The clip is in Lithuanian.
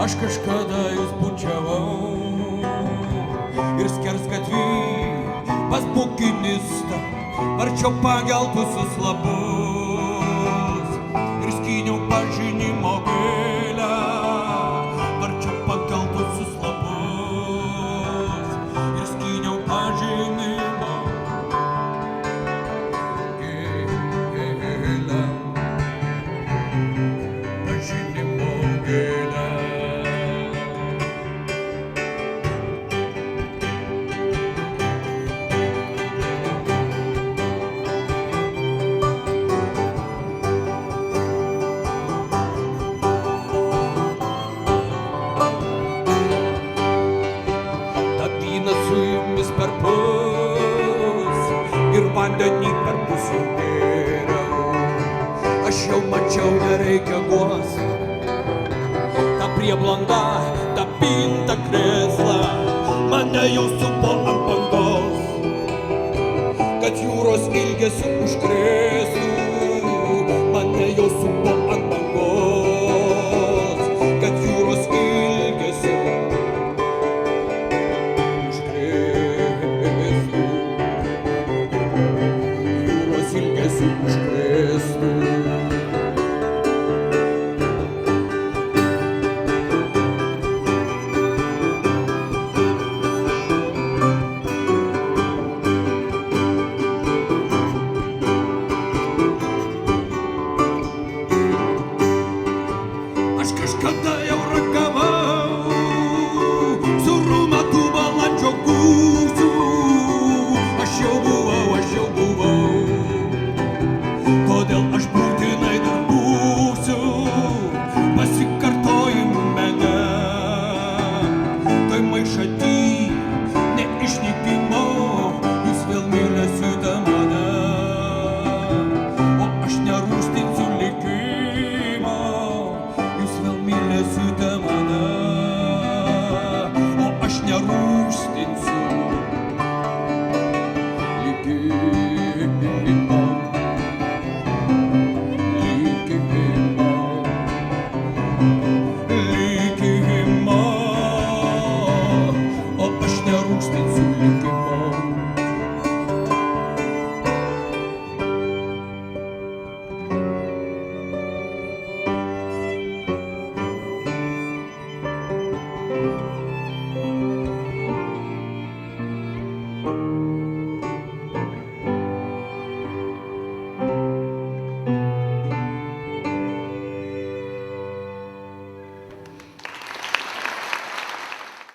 Aš kažkada jūs bučiavau ir skersgatvį pas bukinistą varčiau pageltusius lapus ir skyniau pažinimo gėlę, varčiau pageltusius lapus ir skyniau pažinimo gėlę, pažinimo gėlę. Su jumis perpus ir vandenį perpus jau gėriau. Aš jau mačiau, nereikia guost tą prieblanda, tą pintą krėslą. Mane jau supo ant bangos, kad jūros ilgesiu užkrėstų. Mane jau supo ant bangos, kad jūros ilgesiu užkrėstų. Aš kažkada jau ragavau surumatų balandžio gūsių. Aš jau buvau. Todėl aš būtinai dar būsiu pasikartojime, toj maišaty neišnykimo, jūs vėl mylėsite mane, o aš nerūstinsiu likimo, jūs vėl mylėsite mane, o aš nerūstinsiu likimo.